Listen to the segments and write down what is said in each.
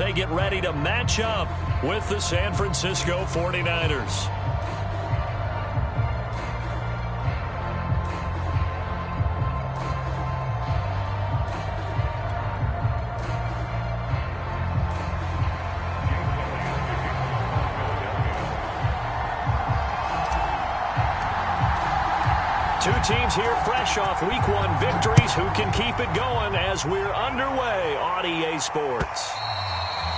they get ready to match up with the San Francisco 49ers. Two teams here fresh off Week 1 victories who can keep it going as we're underway on EA Sports.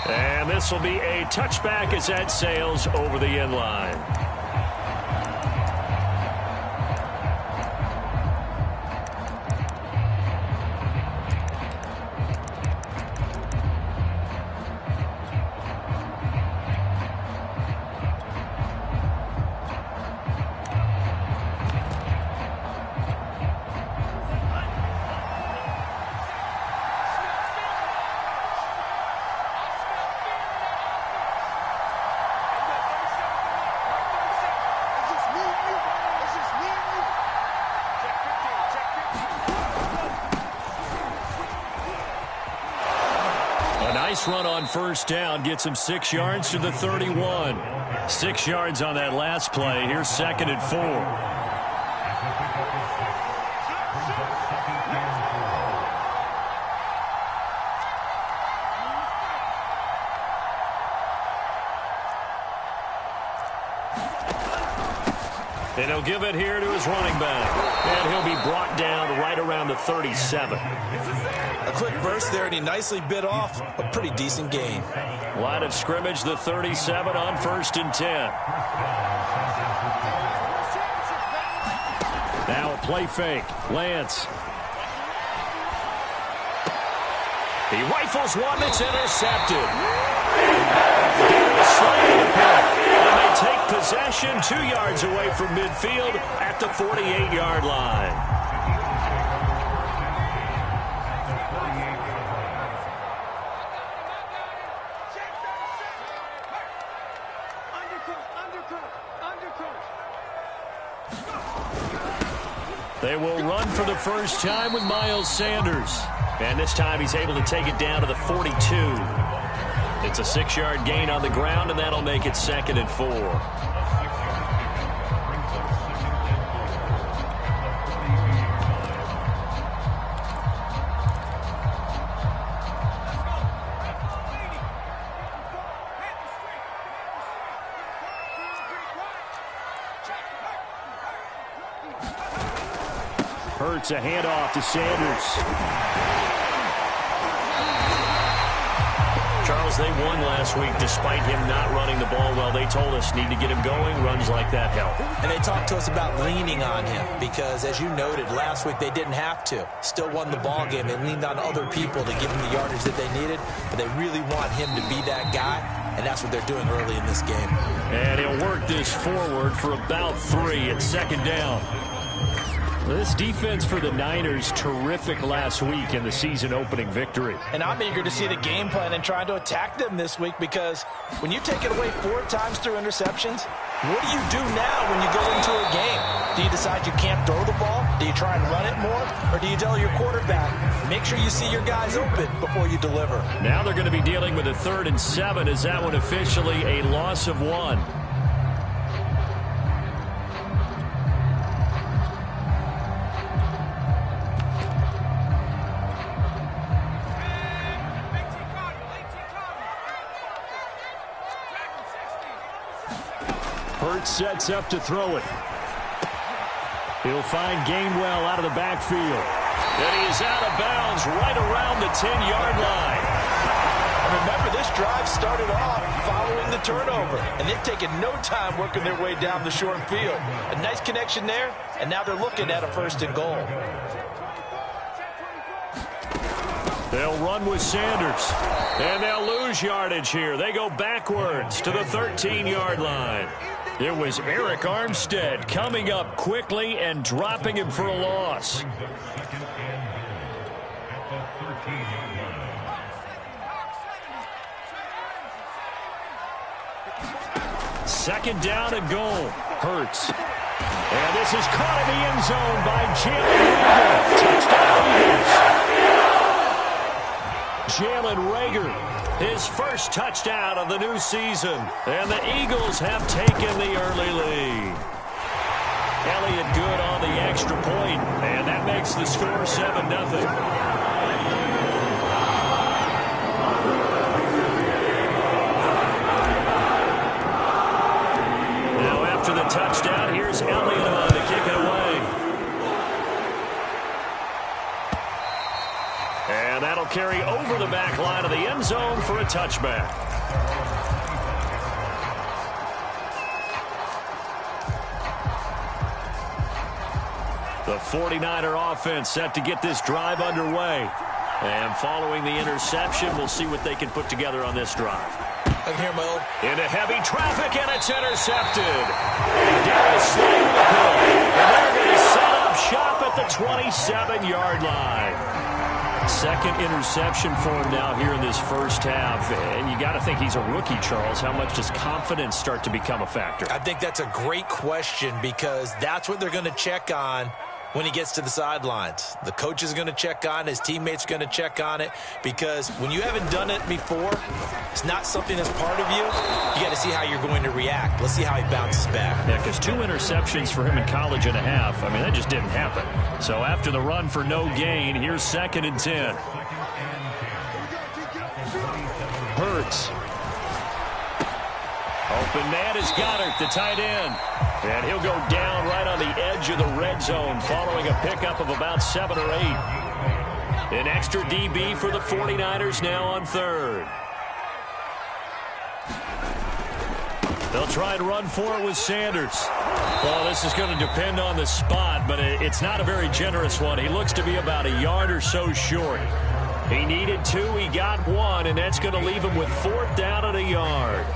And this will be a touchback as that sails over the end line. Nice run on first down. Gets him 6 yards to the 31. 6 yards on that last play. Here's 2nd and 4. And he'll give it here to his running back. And he'll be brought down right around the 37. A quick burst there, and he nicely bit off a pretty decent gain. Line of scrimmage, the 37 on 1st and 10. Now a play fake. Lance. He rifles one that's intercepted. Sliding pick. And they take possession 2 yards away from midfield at the 48-yard line. They will run for the first time with Miles Sanders. And this time he's able to take it down to the 42. It's a 6-yard gain on the ground, and that'll make it 2nd and 4. Hurts a handoff to Sanders. Charles, they won last week despite him not running the ball well. They told us need to get him going. Runs like that help. And they talked to us about leaning on him because, as you noted, last week they didn't have to. Still won the ball game. They leaned on other people to give him the yardage that they needed, but they really want him to be that guy, and that's what they're doing early in this game. And he'll work this forward for about 3 at 2nd down. This defense for the Niners, terrific last week in the season-opening victory. And I'm eager to see the game plan and trying to attack them this week because when you take it away 4 times through interceptions, what do you do now when you go into a game? Do you decide you can't throw the ball? Do you try and run it more? Or do you tell your quarterback, make sure you see your guys open before you deliver? Now they're going to be dealing with a 3rd and 7. Is that one officially a loss of 1? Hurts sets up to throw it. He'll find Gainwell out of the backfield. And he is out of bounds right around the 10-yard line. And remember, this drive started off following the turnover, and they've taken no time working their way down the short field. A nice connection there, and now they're looking at a 1st and goal. They'll run with Sanders, and they'll lose yardage here. They go backwards to the 13-yard line. It was Eric Armstead coming up quickly and dropping him for a loss. Second down and goal. Hurts. And this is caught in the end zone by Jalen Reagor. Touchdown Eagles. Jalen Reagor his first touchdown of the new season. And the Eagles have taken the early lead. Elliott good on the extra point, and that makes the score 7-0. After the touchdown, here's Elliott on to kick it away. And that'll carry over the back line of the end zone for a touchback. The 49er offense set to get this drive underway. And following the interception, we'll see what they can put together on this drive. I can hear Mo. Into heavy traffic, and it's intercepted. And Darius Slay with the pull. And they're going to set up shop at the 27-yard line. Second interception for him now here in this first half. And you got to think he's a rookie, Charles. How much does confidence start to become a factor? I think that's a great question because that's what they're going to check on when he gets to the sidelines. The coach is going to check on it. His teammates are going to check on it because when you haven't done it before, it's not something that's part of you. You got to see how you're going to react. Let's see how he bounces back. Yeah, because 2 interceptions for him in college and a half. I mean, that just didn't happen. So after the run for no gain, here's 2nd and 10. Hurts. Open man is Goddard, the tight end. And he'll go down right on the edge of the red zone following a pickup of about 7 or 8. An extra DB for the 49ers now on 3rd. They'll try and run for it with Sanders. Well, this is going to depend on the spot, but it's not a very generous one. He looks to be about a yard or so short. He needed 2, he got 1, and that's going to leave him with 4th down and a yard.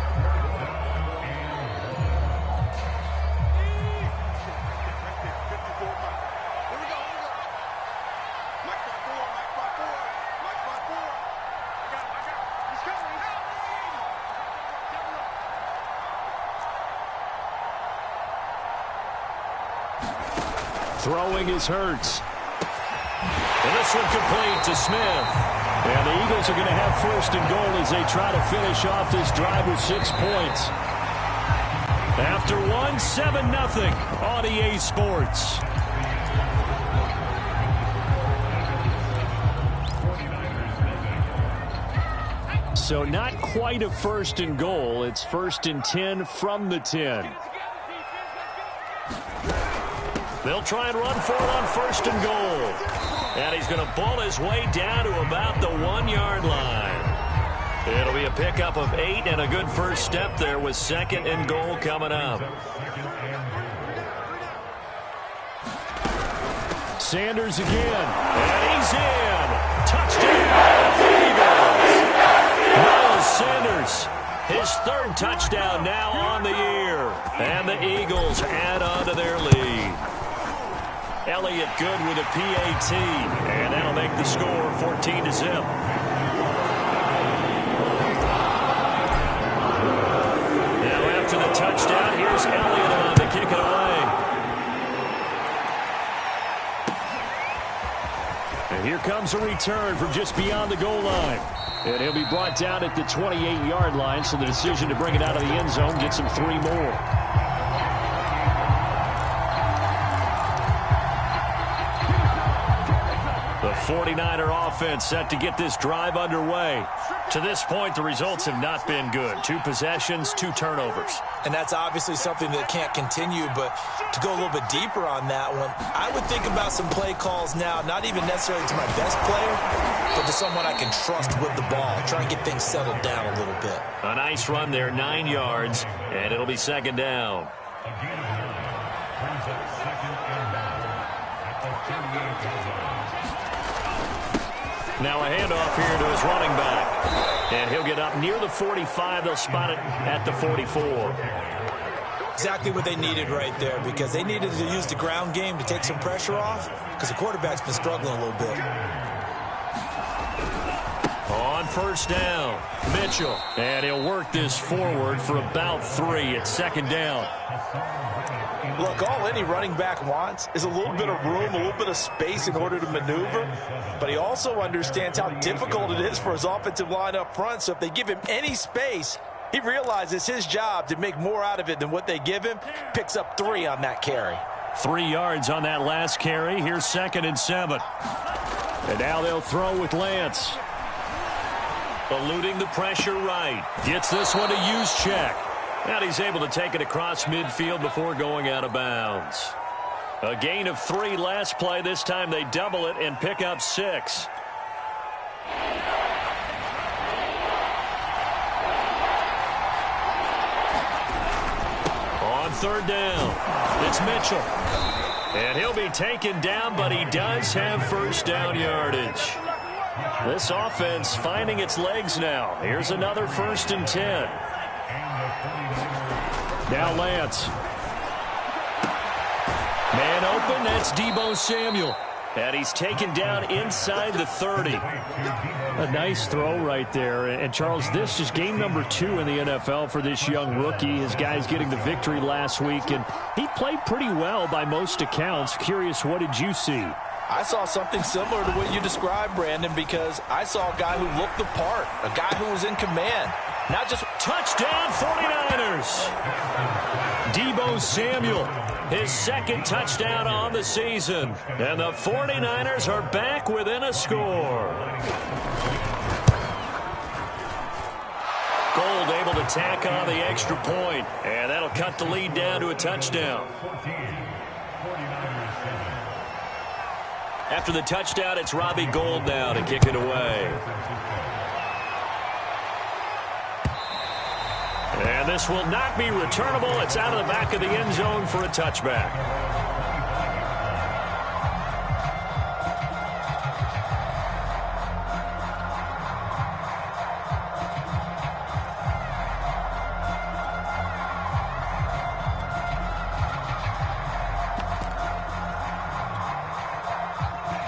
Throwing is Hurts. And this one complete to Smith. And the Eagles are going to have 1st and goal as they try to finish off this drive with 6 points. After 1, 7-0 on EA Sports. So not quite a 1st and goal. It's 1st and 10 from the 10. They'll try and run for it on 1st and goal. And he's going to pull his way down to about the 1-yard line. It'll be a pickup of 8 and a good first step there with 2nd and goal coming up. Sanders again. And he's in. Touchdown, Eagles. Miles Sanders, his 3rd touchdown now on the year. And the Eagles add on to their lead. Elliott good with a PAT, and that'll make the score 14-0. Now after the touchdown, here's Elliott on to kick it away. And here comes a return from just beyond the goal line. And he'll be brought down at the 28-yard line, so the decision to bring it out of the end zone gets him 3 more. The 49er offense set to get this drive underway. To this point, the results have not been good. 2 possessions, 2 turnovers. And that's obviously something that can't continue, but to go a little bit deeper on that one, I would think about some play calls now, not even necessarily to my best player, but to someone I can trust with the ball. Try and get things settled down a little bit. A nice run there, 9 yards, and it'll be 2nd down. Now a handoff here to his running back. And he'll get up near the 45. They'll spot it at the 44. Exactly what they needed right there, because they needed to use the ground game to take some pressure off, because the quarterback's been struggling a little bit. On on first down. Mitchell. And he'll work this forward for about 3 at second down. Look, all any running back wants is a little bit of room, a little bit of space in order to maneuver. But he also understands how difficult it is for his offensive line up front. So if they give him any space, he realizes his job to make more out of it than what they give him. Picks up 3 on that carry. 3 yards on that last carry. Here's 2nd and 7. And now they'll throw with Lance. Eluding the pressure right. Gets this one to Juszczyk. And he's able to take it across midfield before going out of bounds. A gain of 3 last play. This time they double it and pick up 6. On third down, it's Mitchell. And he'll be taken down, but he does have first down yardage. This offense finding its legs now. Here's another 1st and 10. Now Lance. Man open, that's Deebo Samuel. And he's taken down inside the 30. A nice throw right there. And Charles, this is game number 2 in the NFL for this young rookie. His guys getting the victory last week, and he played pretty well by most accounts. Curious, what did you see? I saw something similar to what you described, Brandon, because I saw a guy who looked the part, a guy who was in command. Not just touchdown 49ers. Deebo Samuel, his 2nd touchdown on the season. And the 49ers are back within a score. Gold able to tack on the extra point, and that'll cut the lead down to a touchdown. After the touchdown, it's Robbie Gould now to kick it away. And this will not be returnable. It's out of the back of the end zone for a touchback.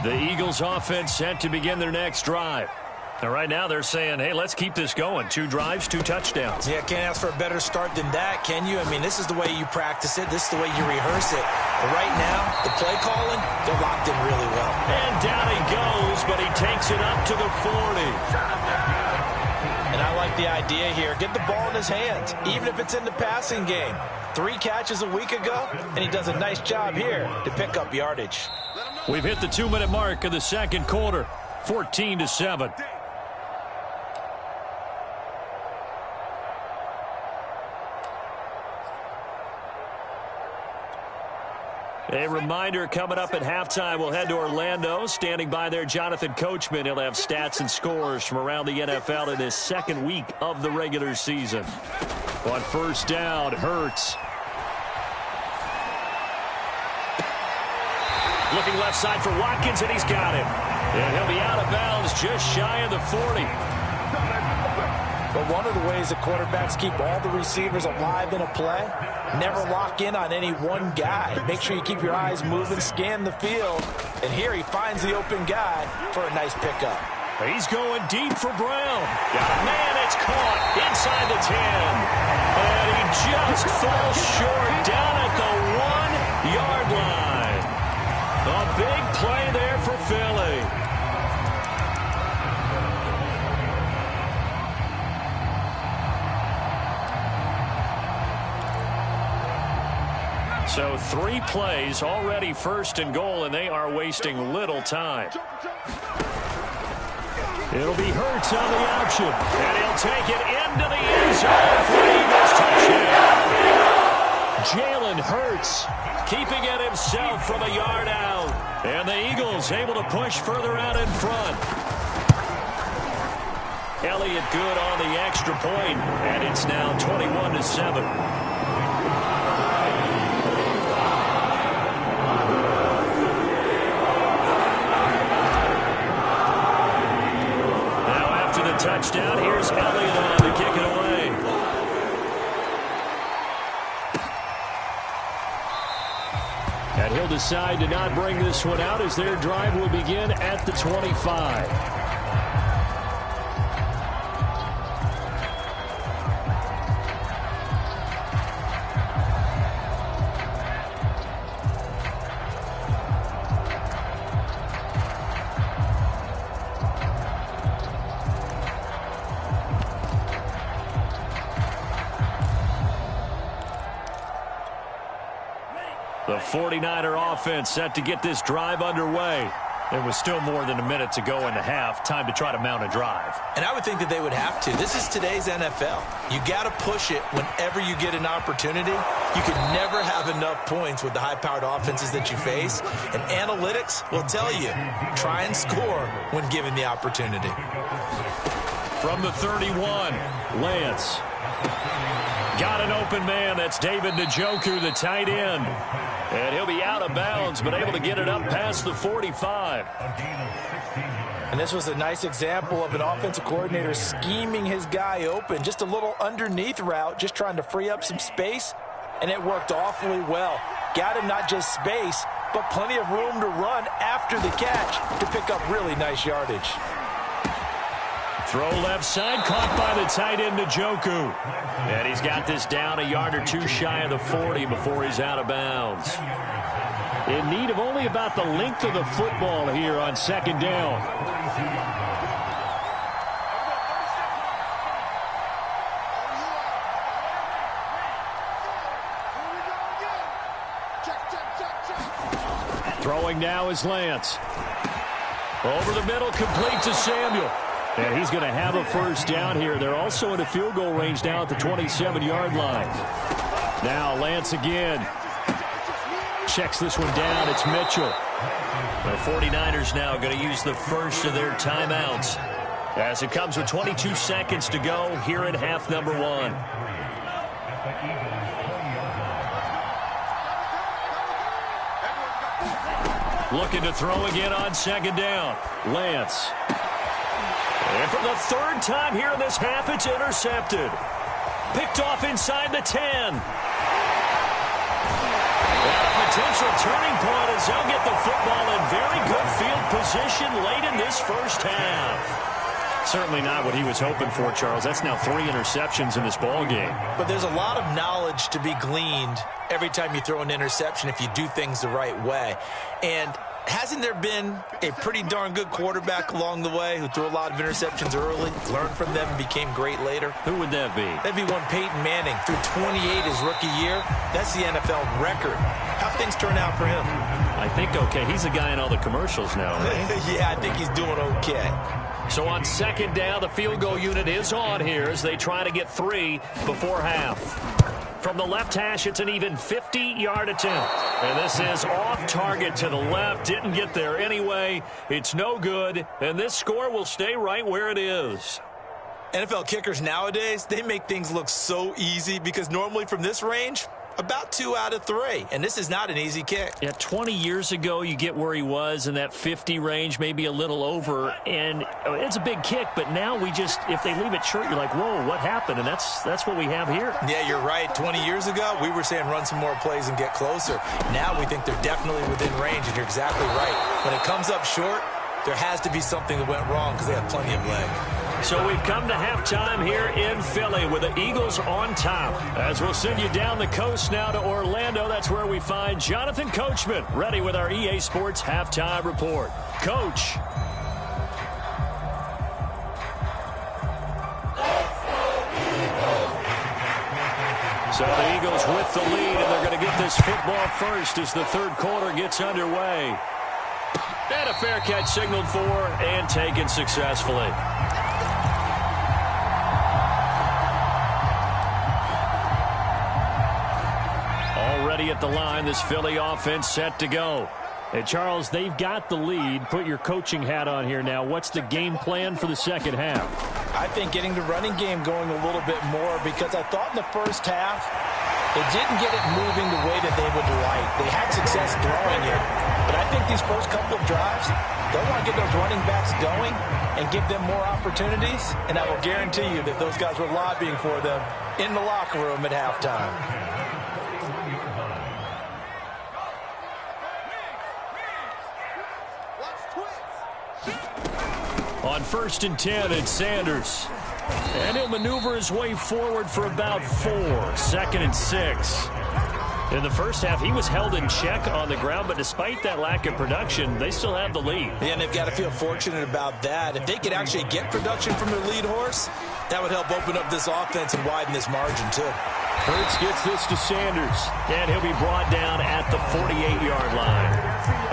The Eagles offense set to begin their next drive. And right now they're saying, hey, let's keep this going. 2 drives, 2 touchdowns. Yeah, can't ask for a better start than that, can you? I mean, this is the way you practice it. This is the way you rehearse it. But right now, the play calling, they're locked in really well. And down he goes, but he takes it up to the 40. And I like the idea here. Get the ball in his hands, even if it's in the passing game. 3 catches a week ago, and he does a nice job here to pick up yardage. We've hit the 2-minute mark of the second quarter, 14-7. A reminder, coming up at halftime, we'll head to Orlando. Standing by there, Jonathan Coachman. He'll have stats and scores from around the NFL in his 2nd week of the regular season. On first down, Hurts. Looking left side for Watkins, and he's got him. And he'll be out of bounds just shy of the 40. But one of the ways that quarterbacks keep all the receivers alive in a play, never lock in on any one guy. Make sure you keep your eyes moving, scan the field. And here he finds the open guy for a nice pickup. He's going deep for Brown. Got a man, it's caught inside the 10. And he just falls short down at the 1-yard line. A big play there for Philly. So 3 plays, already 1st and goal, and they are wasting little time. It'll be Hurts on the option, and he'll take it into the end zone for the Eagles touchdown. Jalen Hurts keeping it himself from a yard out, and the Eagles able to push further out in front. Elliott good on the extra point, and it's now 21-7. Touchdown. Here's Elliott on to kick it away. And he'll decide to not bring this one out as their drive will begin at the 25. The 49er offense set to get this drive underway. There was still more than a minute to go in the half. Time to try to mount a drive. And I would think that they would have to. This is today's NFL. You got to push it whenever you get an opportunity. You can never have enough points with the high-powered offenses that you face. And analytics will tell you, try and score when given the opportunity. From the 31, Lance. Got an open man. That's David Njoku, the tight end. And he'll be out of bounds, but able to get it up past the 45. And this was a nice example of an offensive coordinator scheming his guy open. Just a little underneath route, just trying to free up some space. And it worked awfully well. Got him not just space, but plenty of room to run after the catch to pick up really nice yardage. Throw left side, caught by the tight end Njoku. And he's got this down a yard or two shy of the 40 before he's out of bounds. In need of only about the length of the football here on second down. Throwing now is Lance. Over the middle, complete to Samuel. And he's going to have a first down here. They're also in a field goal range now at the 27-yard line. Now Lance again. Checks this one down. It's Mitchell. The 49ers now going to use the first of their timeouts as it comes with 22 seconds to go here in half number one. Looking to throw again on second down. Lance. And for the third time here in this half, it's intercepted. Picked off inside the 10. And a potential turning point as they'll get the football in very good field position late in this first half. Certainly not what he was hoping for, Charles. That's now 3 interceptions in this ball game. But there's a lot of knowledge to be gleaned every time you throw an interception if you do things the right way. And hasn't there been a pretty darn good quarterback along the way who threw a lot of interceptions early, learned from them, and became great later? Who would that be? That'd be one Peyton Manning. Threw 28 his rookie year. That's the NFL record. How things turn out for him? I think okay. He's a guy in all the commercials now, right? Yeah, I think he's doing okay. So on second down, the field goal unit is on here as they try to get 3 before half. From the left hash, it's an even 50-yard attempt. And this is off target to the left. Didn't get there anyway. It's no good. And this score will stay right where it is. NFL kickers nowadays, they make things look so easy because normally from this range, about 2 out of 3. And this is not an easy kick. Yeah, 20 years ago, you get where he was in that 50 range, maybe a little over. And it's a big kick, but now we just, if they leave it short, you're like, whoa, what happened? And that's what we have here. Yeah, you're right. 20 years ago, we were saying run some more plays and get closer. Now we think they're definitely within range, and you're exactly right. When it comes up short, there has to be something that went wrong because they have plenty of leg. So we've come to halftime here in Philly with the Eagles on top. As we'll send you down the coast now to Orlando, that's where we find Jonathan Coachman ready with our EA Sports Halftime Report. Coach. So the Eagles with the lead, and they're going to get this football first as the third quarter gets underway. And a fair catch signaled for and taken successfully. Already at the line, this Philly offense set to go. And Charles, they've got the lead. Put your coaching hat on here now. What's the game plan for the second half? I think getting the running game going a little bit more because I thought in the first half they didn't get it moving the way that they would like. They had success throwing it. But I think these first couple of drives, they'll want to get those running backs going and give them more opportunities. And I will guarantee you that those guys were lobbying for them in the locker room at halftime. On 1st and 10, it's Sanders. And he'll maneuver his way forward for about 4. 2nd and 6. In the first half, he was held in check on the ground, but despite that lack of production, they still have the lead. Yeah, and they've got to feel fortunate about that. If they could actually get production from their lead horse, That would help open up this offense and widen this margin, too. Hurts gets this to Sanders, and he'll be brought down at the 48-yard line.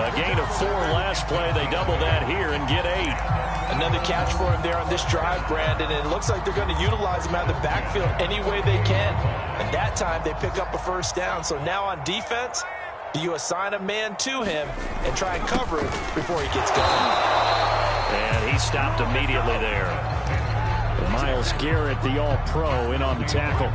A gain of 4 last play. They double that here and get 8. Another catch for him there on this drive, Brandon, and it looks like they're going to utilize him out of the backfield any way they can. And that time they pick up a first down. So now on defense, do you assign a man to him and try and cover it before he gets going? And he stopped immediately there. Myles Garrett, the All-Pro, in on the tackle.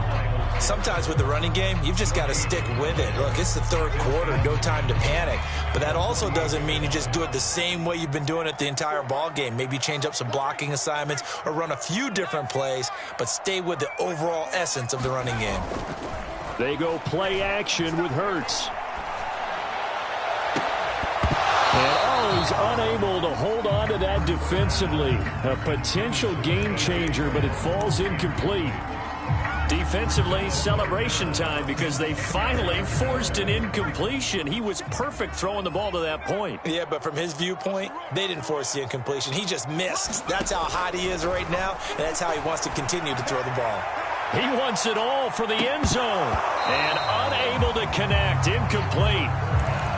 Sometimes with the running game, you've just got to stick with it. Look, it's the third quarter, no time to panic. But that also doesn't mean you just do it the same way you've been doing it the entire ball game. Maybe change up some blocking assignments or run a few different plays, but stay with the overall essence of the running game. They go play action with Hurts. And he's unable to hold on to that defensively. A potential game changer, but it falls incomplete. Defensively, celebration time because they finally forced an incompletion. He was perfect throwing the ball to that point. Yeah, but from his viewpoint, they didn't force the incompletion. He just missed. That's how hot he is right now, and that's how he wants to continue to throw the ball. He wants it all for the end zone. And unable to connect, incomplete.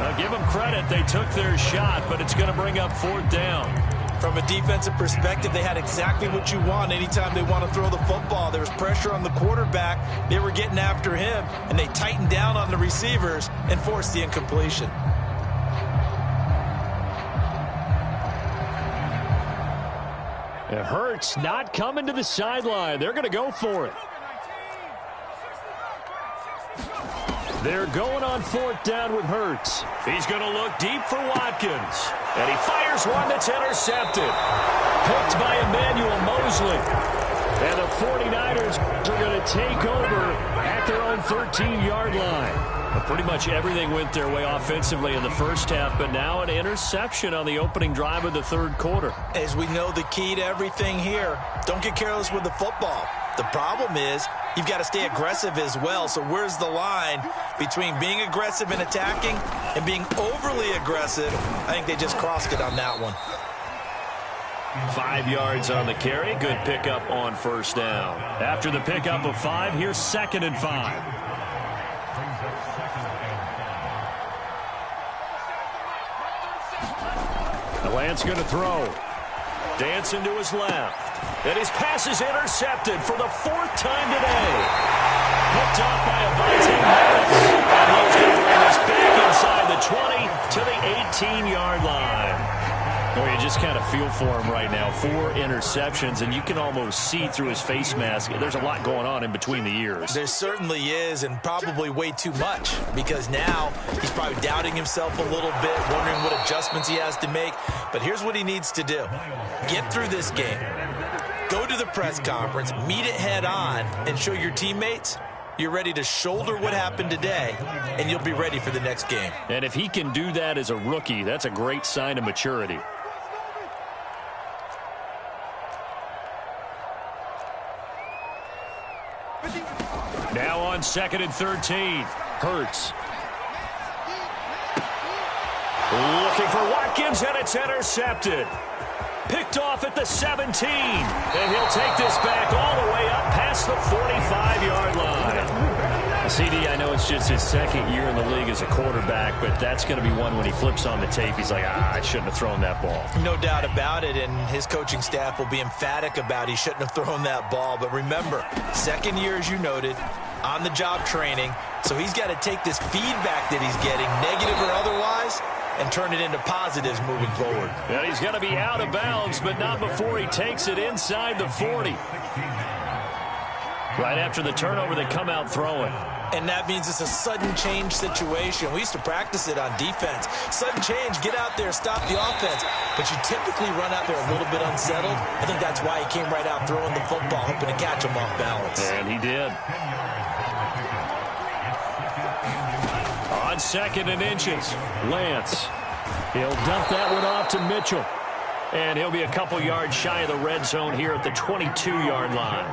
I'll give them credit. They took their shot, but it's going to bring up 4th down. From a defensive perspective, they had exactly what you want anytime they want to throw the football. There was pressure on the quarterback. They were getting after him, and they tightened down on the receivers and forced the incompletion. It hurts not coming to the sideline. They're going to go for it. They're going on 4th down with Hurts. He's going to look deep for Watkins. And he fires one that's intercepted. Picked by Emmanuel Mosley. And the 49ers are going to take over at their own 13-yard line. But pretty much everything went their way offensively in the first half, but now an interception on the opening drive of the third quarter. As we know, the key to everything here, don't get careless with the football. The problem is you've got to stay aggressive as well. So where's the line between being aggressive and attacking and being overly aggressive? I think they just crossed it on that one. 5 yards on the carry. Good pickup on first down. After the pickup of 5, here's 2nd and 5. Lance going to throw. Dancing to his left. And his pass is intercepted for the 4th time today. Picked off by Avante Maddox. And he's going to bring us back inside the 20 to the 18-yard line. Well, you just kind of feel for him right now. 4 interceptions, and you can almost see through his face mask. There's a lot going on in between the ears. There certainly is, and probably way too much, because now he's probably doubting himself a little bit, wondering what adjustments he has to make. But here's what he needs to do. Get through this game. Go to the press conference, meet it head on, and show your teammates you're ready to shoulder what happened today, and you'll be ready for the next game. And if he can do that as a rookie, that's a great sign of maturity. Now on 2nd and 13. Hurts. Looking for Watkins, and it's intercepted. Picked off at the 17. And he'll take this back all the way up past the 45-yard line. CD, I know it's just his 2nd year in the league as a quarterback, but that's going to be one when he flips on the tape. He's like, I shouldn't have thrown that ball. No doubt about it, and his coaching staff will be emphatic about he shouldn't have thrown that ball. But remember, 2nd year, as you noted, on-the-job training, so he's got to take this feedback that he's getting, negative or otherwise, and turn it into positives moving forward. And he's going to be out of bounds, but not before he takes it inside the 40. Right after the turnover, they come out throwing. And that means it's a sudden change situation. We used to practice it on defense. Sudden change, get out there, stop the offense. But you typically run out there a little bit unsettled. I think that's why he came right out throwing the football, hoping to catch him off balance. And he did. On 2nd and inches, Lance. He'll dump that one off to Mitchell. And he'll be a couple yards shy of the red zone here at the 22-yard line.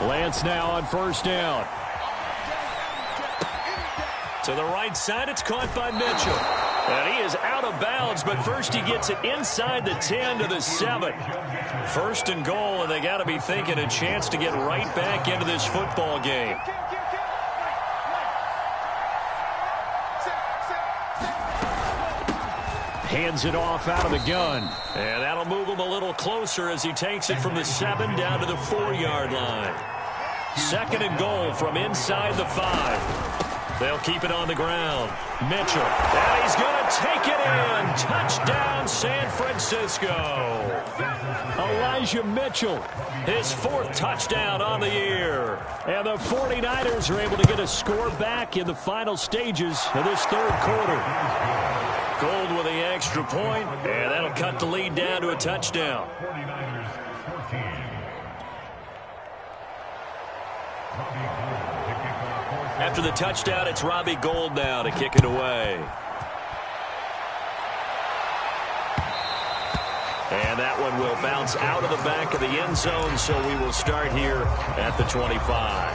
Lance now on first down. To the right side, it's caught by Mitchell. And he is out of bounds, but first he gets it inside the 10 to the 7. First and goal, and they got to be thinking a chance to get right back into this football game. Hands it off out of the gun. And that'll move him a little closer as he takes it from the 7 down to the 4-yard line. Second and goal from inside the 5. They'll keep it on the ground. Mitchell. And he's going to take it in. Touchdown, San Francisco. Elijah Mitchell, his 4th touchdown on the year. And the 49ers are able to get a score back in the final stages of this 3rd quarter. Gold with the extra point, and that'll cut the lead down to a touchdown. After the touchdown, it's Robbie Gould now to kick it away. And that one will bounce out of the back of the end zone, so we will start here at the 25.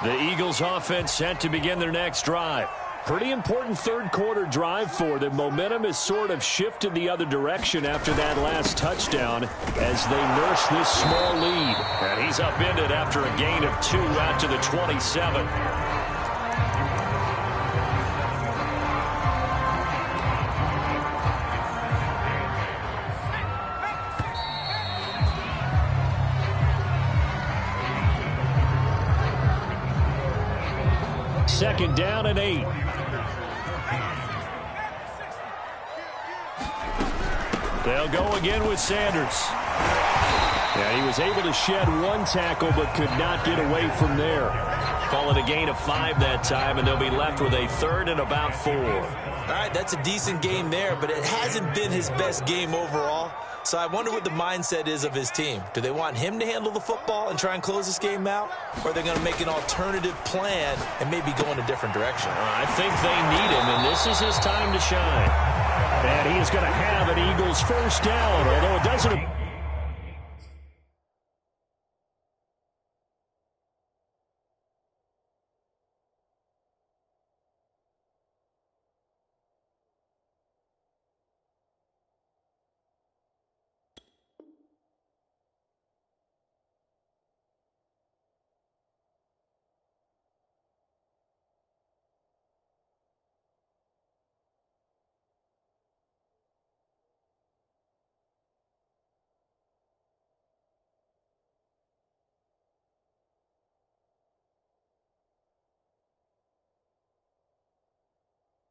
The Eagles offense set to begin their next drive. Pretty important 3rd quarter drive for them. Momentum has sort of shifted the other direction after that last touchdown as they nurse this small lead. And he's upended after a gain of 2 out to the 27. Second down and 8. They'll go again with Sanders. And he was able to shed 1 tackle but could not get away from there. Call it a gain of 5 that time, and they'll be left with a 3rd and about 4. All right, that's a decent game there, but it hasn't been his best game overall. So I wonder what the mindset is of his team. Do they want him to handle the football and try and close this game out? Or are they going to make an alternative plan and maybe go in a different direction? I think they need him, and this is his time to shine. And he is going to have an Eagles 1st down, although it doesn't...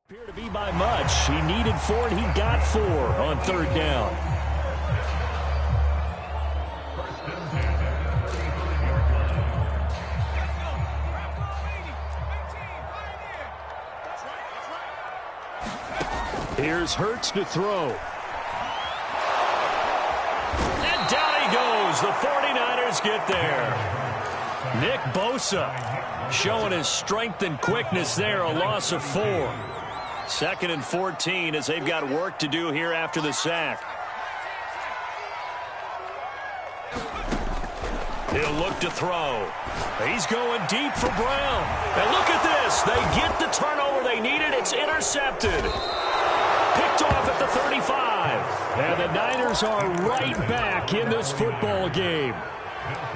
Appear to be by much. He needed 4, and he got 4 on 3rd down. Here's Hurts to throw. And down he goes. The 49ers get there. Nick Bosa showing his strength and quickness there. A loss of 4. 2nd and 14 as they've got work to do here after the sack. He'll look to throw. He's going deep for Brown. And look at this. They get the turnover they needed. It's intercepted. Picked off at the 35. And the Niners are right back in this football game.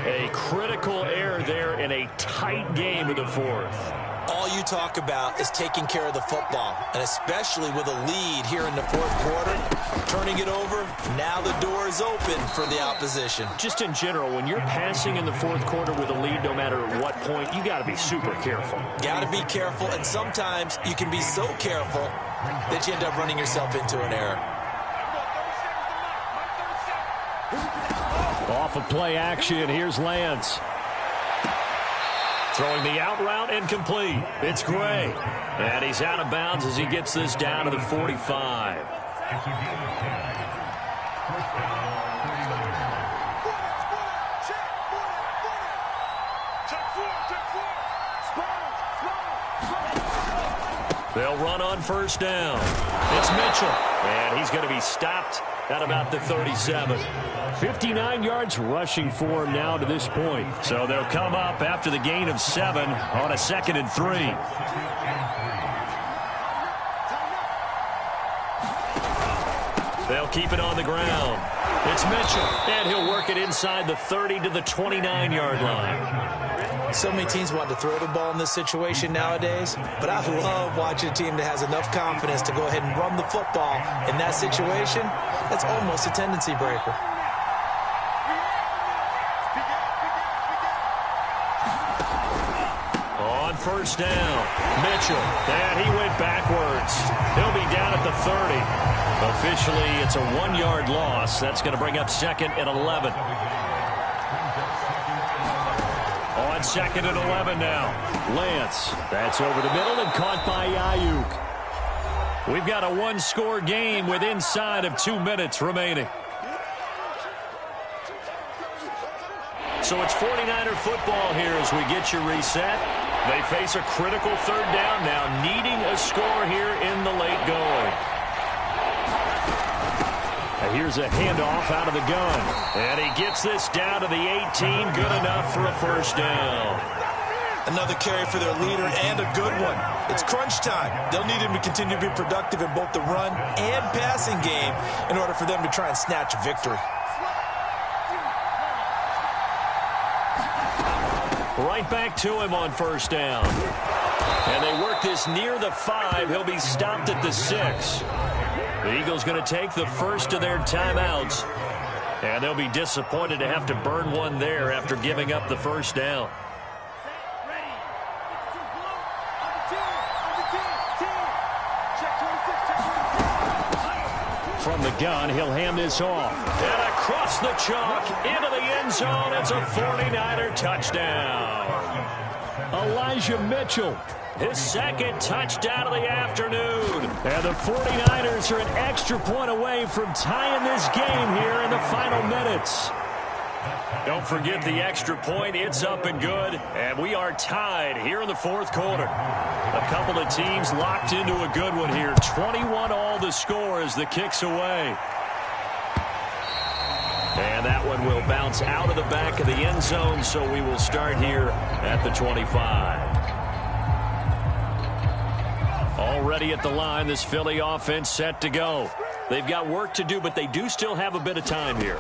A critical error there in a tight game in the 4th. All you talk about is taking care of the football, and especially with a lead here in the 4th quarter, turning it over, now the door is open for the opposition. Just in general, when you're passing in the 4th quarter with a lead, no matter what point, you got to be super careful. Got to be careful, and sometimes you can be so careful that you end up running yourself into an error. Off of play action, here's Lance. Throwing the out route incomplete. It's Gray. And he's out of bounds as he gets this down to the 45. They'll run on 1st down. It's Mitchell. And he's going to be stopped at about the 37. 59 yards rushing for him now to this point. So they'll come up after the gain of 7 on a 2nd and 3. They'll keep it on the ground. It's Mitchell, and he'll work it inside the 30 to the 29-yard line. So many teams want to throw the ball in this situation nowadays, but I love watching a team that has enough confidence to go ahead and run the football in that situation. That's almost a tendency breaker. On first down, Mitchell, and he went backwards. He'll be down at the 30. Officially, it's a 1-yard loss. That's going to bring up second and 11. On second and 11 now. Lance, that's over the middle and caught by Ayuk. We've got a one-score game with inside of 2 minutes remaining. So it's 49er football here as we get you reset. They face a critical third down now, needing a score here in the late going. Here's a handoff out of the gun. And he gets this down to the 18. Good enough for a first down. Another carry for their leader and a good one. It's crunch time. They'll need him to continue to be productive in both the run and passing game in order for them to try and snatch a victory. Right back to him on first down. And they work this near the 5. He'll be stopped at the 6. The Eagles going to take the first of their timeouts. And they'll be disappointed to have to burn one there after giving up the first down. From the gun, he'll hand this off. And across the chalk, into the end zone. It's a 49er touchdown. Elijah Mitchell, his second touchdown of the afternoon. And the 49ers are an extra point away from tying this game here in the final minutes. Don't forget the extra point. It's up and good. And we are tied here in the fourth quarter. A couple of teams locked into a good one here. 21 all the score as the kick's away. And that one will bounce out of the back of the end zone, so we will start here at the 25. Already at the line, this Philly offense set to go. They've got work to do, but they do still have a bit of time here.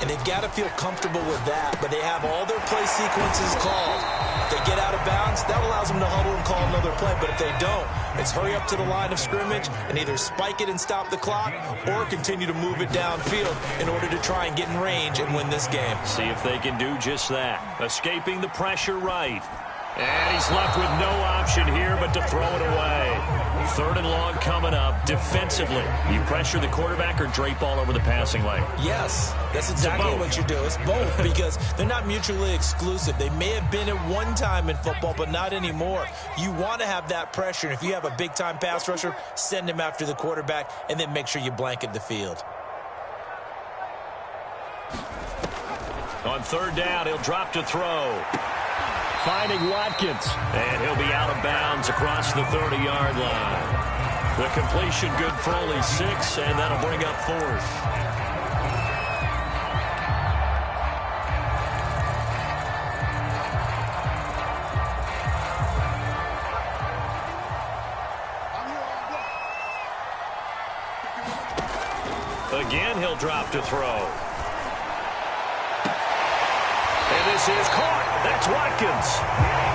And they've got to feel comfortable with that, but they have all their play sequences called. If they get out of bounds, that allows them to huddle and call another play. But if they don't, it's hurry up to the line of scrimmage and either spike it and stop the clock or continue to move it downfield in order to try and get in range and win this game. See if they can do just that. Escaping the pressure right. And he's left with no option here but to throw it away. Third and long coming up. Defensively, you pressure the quarterback or drape all over the passing lane? Yes, that's exactly what you do. It's both because they're not mutually exclusive. They may have been at one time in football, but not anymore. You want to have that pressure. And if you have a big-time pass rusher, send him after the quarterback and then make sure you blanket the field. On third down, he'll drop to throw. Finding Watkins, and he'll be out of bounds across the 30-yard line. The completion good for only 6, and that'll bring up fourth. Again, he'll drop to throw. And this is caught. That's Watkins.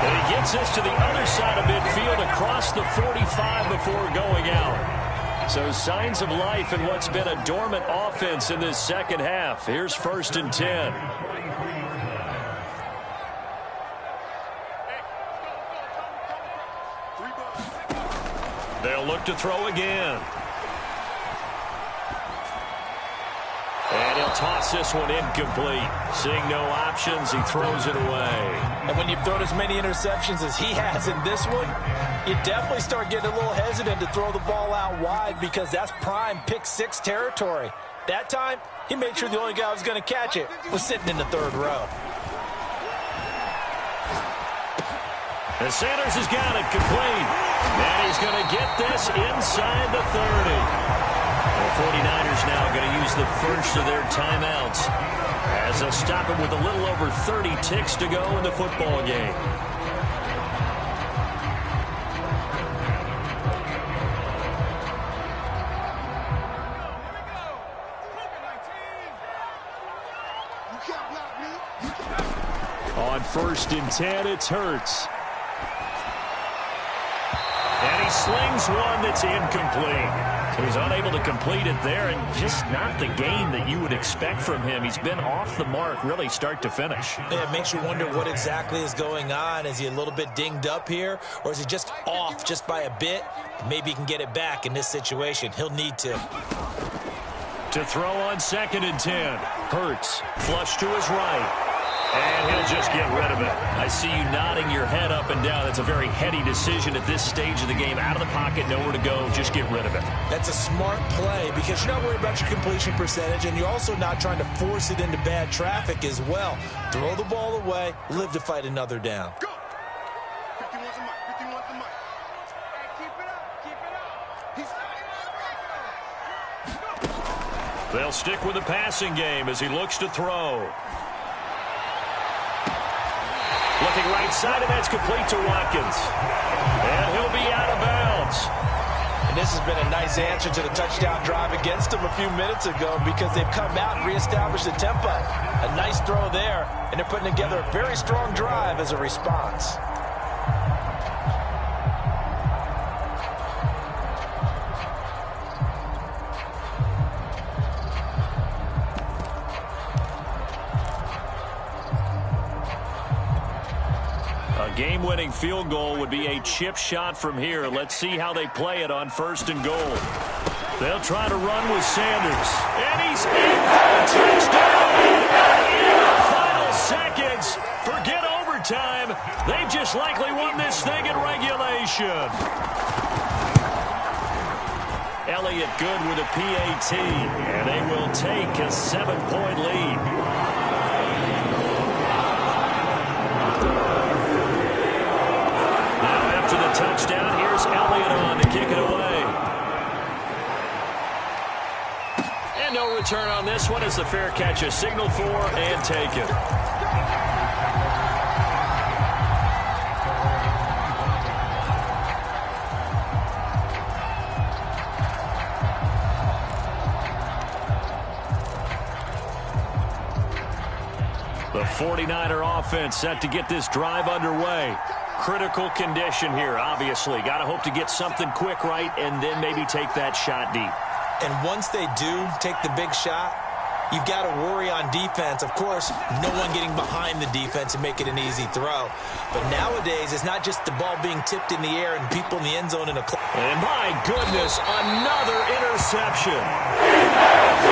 And he gets this to the other side of midfield across the 45 before going out. So signs of life in what's been a dormant offense in this second half. Here's first and 10. They'll look to throw again. And he'll toss this one incomplete. Seeing no options, he throws it away. And when you've thrown as many interceptions as he has in this one, you definitely start getting a little hesitant to throw the ball out wide because that's prime pick-6 territory. That time, he made sure the only guy who was going to catch it was sitting in the third row. And Sanders has got it complete. And he's going to get this inside the 30. The 49ers now going to use the first of their timeouts as they'll stop him with a little over 30 ticks to go in the football game. on 1st and 10. It's Hurts. And he slings one that's incomplete. He's unable to complete it there, and just not the game that you would expect from him. He's been off the mark, really, start to finish. Yeah, it makes you wonder what exactly is going on. Is he a little bit dinged up here, or is he just off just by a bit? Maybe he can get it back in this situation. He'll need to. To throw on 2nd and 10. Hurts, flush to his right. And he'll just get rid of it. I see you nodding your head up and down. That's a very heady decision at this stage of the game. Out of the pocket, nowhere to go. Just get rid of it. That's a smart play because you're not worried about your completion percentage, and you're also not trying to force it into bad traffic as well. Throw the ball away, live to fight another down. Go! 51's the mic. 51's the mic. Hey, keep it up. Keep it up. They'll stick with the passing game as he looks to throw. Looking right side, and that's complete to Watkins. And he'll be out of bounds. And this has been a nice answer to the touchdown drive against them a few minutes ago because they've come out and reestablished the tempo. A nice throw there, and they're putting together a very strong drive as a response. Game-winning field goal would be a chip shot from here. Let's see how they play it on 1st and goal. They'll try to run with Sanders. And he's in for a touchdown. In the final seconds. Forget overtime. They've just likely won this thing in regulation. Elliott good with a PAT. And they will take a 7-point lead. Touchdown. Here's Elliott on to kick it away. And no return on this one as the fair catch is signaled for and taken. The 49er offense set to get this drive underway. Critical condition here, obviously. Got to hope to get something quick right and then maybe take that shot deep. And once they do take the big shot, you've got to worry on defense. Of course, no one getting behind the defense and make it an easy throw. But nowadays, it's not just the ball being tipped in the air and people in the end zone in a clutch. And my goodness, another interception.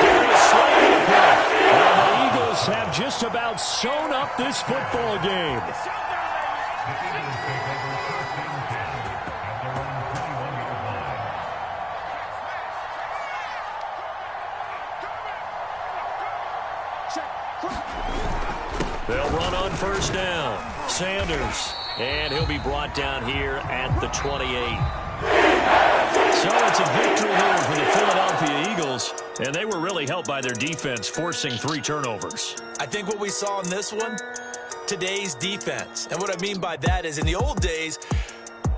Here is Slade pick. And the Eagles have just about sewn up this football game. They'll run on 1st down. Sanders. And he'll be brought down here at the 28. So it's a victory here for the Philadelphia Eagles. And they were really helped by their defense, forcing 3 turnovers. I think what we saw in this one, today's defense. And what I mean by that is in the old days,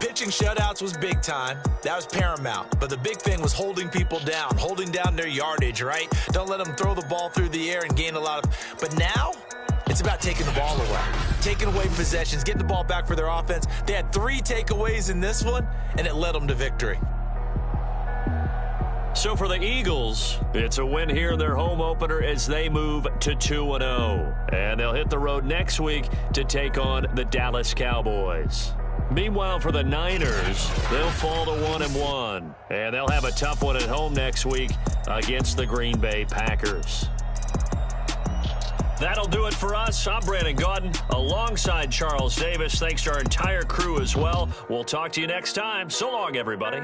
pitching shutouts was big time. That was paramount. But the big thing was holding people down, holding down their yardage, right? Don't let them throw the ball through the air and gain a lot of... But now, it's about taking the ball away. Taking away possessions, getting the ball back for their offense. They had 3 takeaways in this one, and it led them to victory. So for the Eagles, it's a win here in their home opener as they move to 2-0. And they'll hit the road next week to take on the Dallas Cowboys. Meanwhile, for the Niners, they'll fall to 1-1. And they'll have a tough one at home next week against the Green Bay Packers. That'll do it for us. I'm Brandon Gaudin alongside Charles Davis. Thanks to our entire crew as well. We'll talk to you next time. So long, everybody.